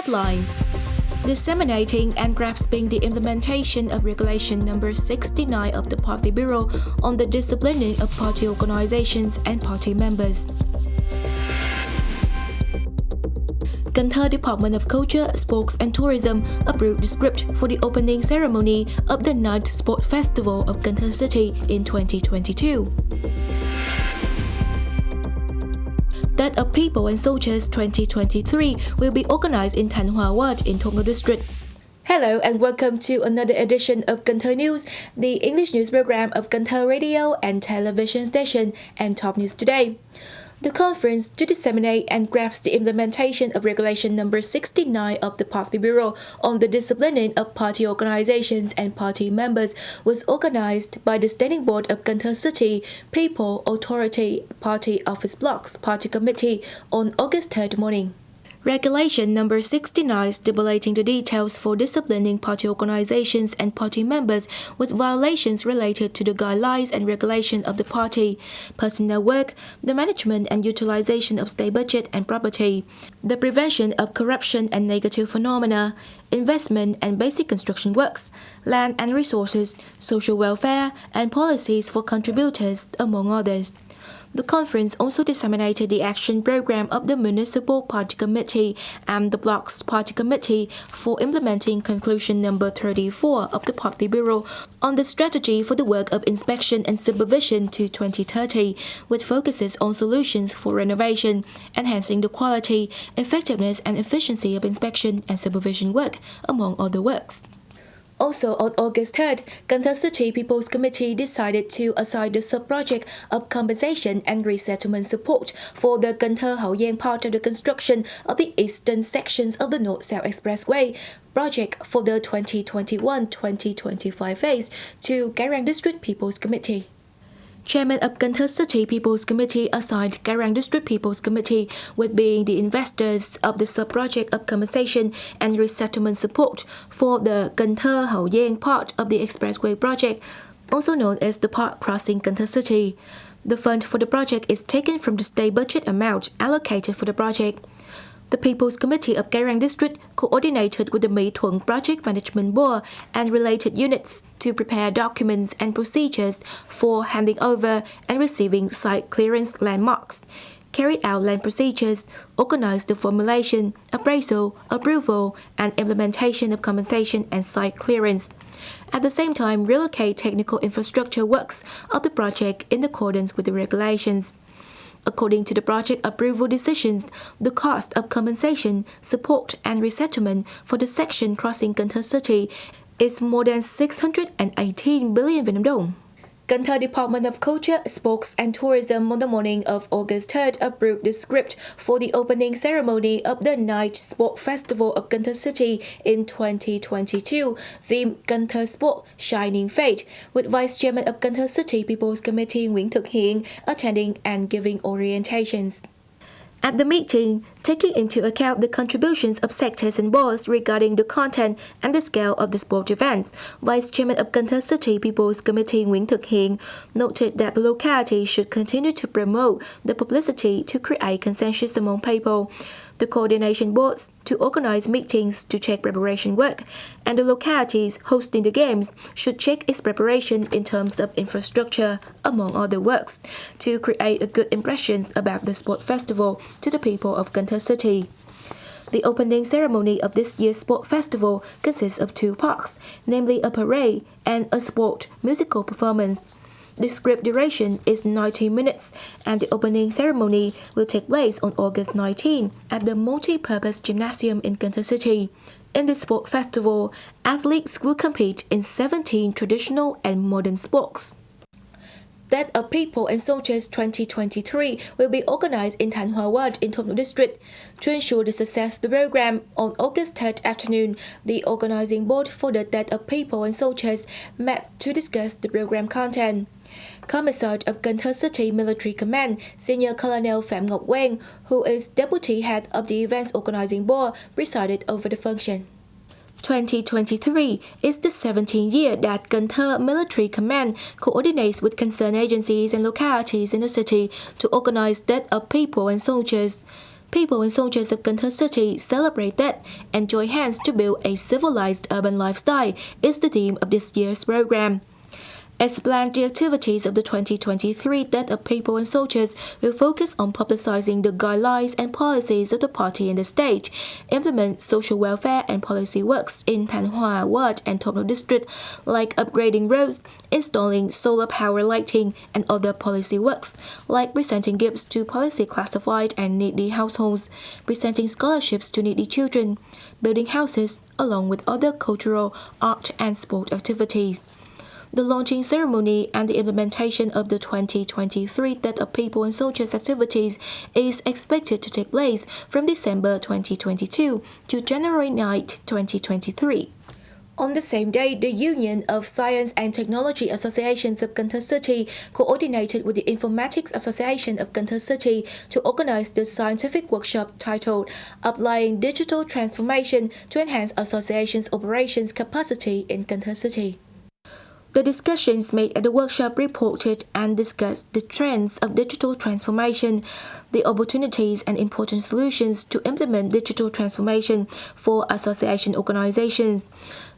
Headlines: disseminating and grasping the implementation of Regulation number 69 of the Party Bureau on the disciplining of party organizations and party members. Cần Thơ Department of Culture, Sports and Tourism approved the script for the opening ceremony of the 9th Sport Festival of Cần Thơ City in 2022. Death of People and Soldiers 2023 will be organized in Thành Ward in Thông District. Hello and welcome to another edition of Cần Thơ News, the English news program of Cần Thơ radio and television station and top news today. The conference to disseminate and grasp the implementation of Regulation number 69 of the Party Bureau on the disciplining of party organizations and party members was organized by the Standing Board of Cần Thơ City People Authority Party Office Blocks Party Committee on August 3rd morning. Regulation number 69 stipulating the details for disciplining party organizations and party members with violations related to the guidelines and regulation of the party, personnel work, the management and utilization of state budget and property, the prevention of corruption and negative phenomena, investment and basic construction works, land and resources, social welfare, and policies for contributors, among others. The conference also disseminated the action program of the Municipal Party Committee and the Blocks Party Committee for implementing conclusion number 34 of the Party Bureau on the strategy for the work of inspection and supervision to 2030, which focuses on solutions for renovation, enhancing the quality, effectiveness and efficiency of inspection and supervision work, among other works. Also on August 3rd, Cần Thơ City People's Committee decided to assign the sub-project of compensation and resettlement support for the Cần Thơ Hậu Giang part of the construction of the eastern sections of the North-South Expressway project for the 2021-2025 phase to Cái Răng District People's Committee. Chairman of Cần Thơ City People's Committee assigned Cái Răng District People's Committee with being the investors of the sub-project of compensation and resettlement support for the Cần Thơ Hậu Giang part of the expressway project, also known as the part crossing Cần Thơ City. The fund for the project is taken from the state budget amount allocated for the project. The People's Committee of Cái Răng District coordinated with the Mỹ Thuận Project Management Board and related units to prepare documents and procedures for handing over and receiving site clearance landmarks, carried out land procedures, organized the formulation, appraisal, approval, and implementation of compensation and site clearance. At the same time, relocate technical infrastructure works of the project in accordance with the regulations. According to the project approval decisions, the cost of compensation, support and resettlement for the section crossing Cần Thơ City is more than 618 billion Vietnam dong. Cần Thơ Department of Culture, Sports and Tourism on the morning of August 3rd approved the script for the opening ceremony of the 9th Sport Festival of Cần Thơ City in 2022, theme Cần Thơ Sport Shining Fate, with Vice Chairman of Cần Thơ City People's Committee Nguyễn Thực Hiện attending and giving orientations. At the meeting, taking into account the contributions of sectors and boards regarding the content and the scale of the sport events, Vice Chairman of Cần Thơ City People's Committee Nguyễn Thực Hiện noted that the locality should continue to promote the publicity to create consensus among people, the coordination boards to organize meetings to check preparation work, and the localities hosting the games should check its preparation in terms of infrastructure, among other works, to create a good impression about the sport festival to the people of Cần Thơ City. The opening ceremony of this year's sport festival consists of two parts, namely a parade and a sport musical performance. The script duration is 90 minutes, and the opening ceremony will take place on August 19 at the Multi-Purpose Gymnasium in Cần Thơ City. In the sport festival, athletes will compete in 17 traditional and modern sports. Death of People and Soldiers 2023 will be organized in Thành Ward in Thông District. To ensure the success of the program, on August 3rd afternoon, the organizing board for the Death of People and Soldiers met to discuss the program content. Commissar of Cần Thơ City Military Command, Senior Colonel Phạm Ngọc Quang, who is Deputy Head of the Events Organizing Board, presided over the function. 2023 is the 17th year that Cần Thơ Military Command coordinates with concerned agencies and localities in the city to organize Death of People and Soldiers. people and soldiers of Cần Thơ City celebrate that and join hands to build a civilized urban lifestyle is the theme of this year's program. As planned, the activities of the 2023 Death of People and Soldiers will focus on publicizing the guidelines and policies of the party and the state, implement social welfare and policy works in Thành Hoa Ward and Thống District, like upgrading roads, installing solar power lighting, and other policy works, like presenting gifts to policy classified and needy households, presenting scholarships to needy children, building houses, along with other cultural, art, and sport activities. The launching ceremony and the implementation of the 2023 Death of People and Soldiers activities is expected to take place from December 2022 to January 9, 2023. On the same day, the Union of Science and Technology Associations of Cần Thơ City coordinated with the Informatics Association of Cần Thơ City to organize the scientific workshop titled Applying Digital Transformation to Enhance Association's Operations Capacity in Cần Thơ City. The discussions made at the workshop reported and discussed the trends of digital transformation, the opportunities and important solutions to implement digital transformation for association organizations,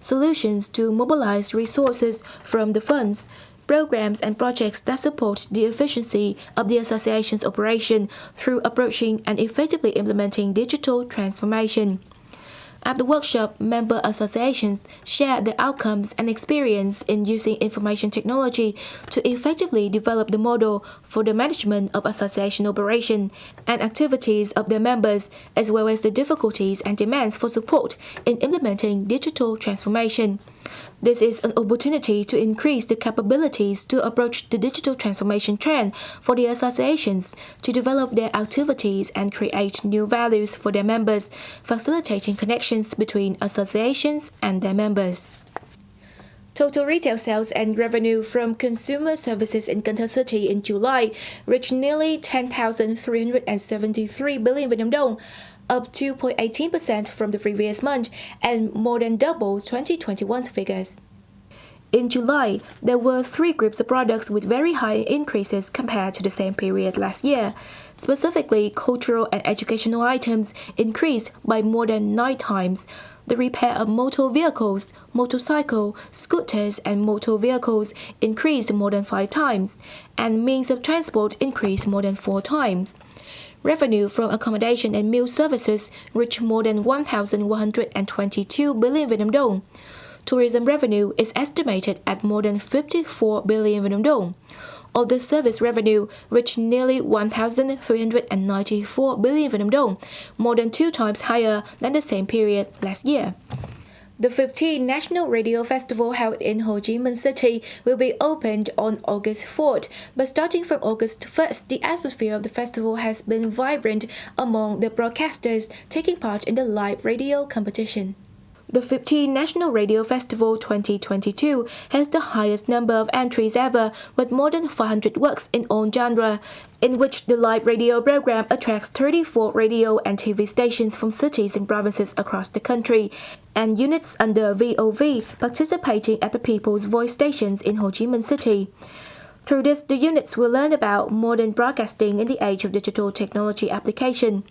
solutions to mobilize resources from the funds, programs and projects that support the efficiency of the association's operation through approaching and effectively implementing digital transformation. At the workshop, member associations shared their outcomes and experience in using information technology to effectively develop the model for the management of association operation and activities of their members, as well as the difficulties and demands for support in implementing digital transformation. This is an opportunity to increase the capabilities to approach the digital transformation trend for the associations, to develop their activities and create new values for their members, facilitating connections between associations and their members. Total retail sales and revenue from consumer services in Cần Thơ City in July reached nearly 10,373 billion Vietnam dong, up 2.18% from the previous month and more than double 2021 figures. In July, there were three groups of products with very high increases compared to the same period last year. Specifically, cultural and educational items increased by more than 9 times. The repair of motor vehicles, motorcycle, scooters, and motor vehicles increased more than 5 times, and means of transport increased more than 4 times. Revenue from accommodation and meal services reached more than 1,122 billion Vietnam dong. Tourism revenue is estimated at more than 54 billion Vietnam dong. Other service revenue reached nearly 1,394 billion Vietnam dong, more than 2 times higher than the same period last year. The 15th National Radio Festival held in Ho Chi Minh City will be opened on August 4th, but starting from August 1st, the atmosphere of the festival has been vibrant among the broadcasters taking part in the live radio competition. The 15th National Radio Festival 2022 has the highest number of entries ever, with more than 500 works in all genres, in which the live radio program attracts 34 radio and TV stations from cities and provinces across the country, and units under VOV participating at the People's Voice stations in Ho Chi Minh City. Through this, the units will learn about modern broadcasting in the age of digital technology application.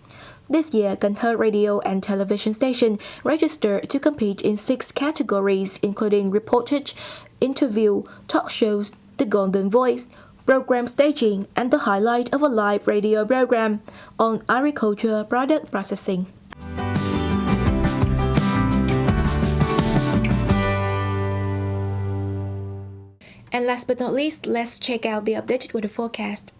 This year, Cần Thơ Radio and Television Station registered to compete in 6 categories, including reportage, interview, talk shows, the Golden Voice, program staging, and the highlight of a live radio program on agriculture product processing. And last but not least, let's check out the updated weather forecast.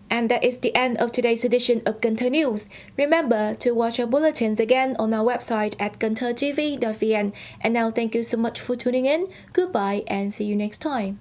And that is the end of today's edition of Cần Thơ News. Remember to watch our bulletins again on our website at kenthtv.vn. And now thank you so much for tuning in. Goodbye and see you next time.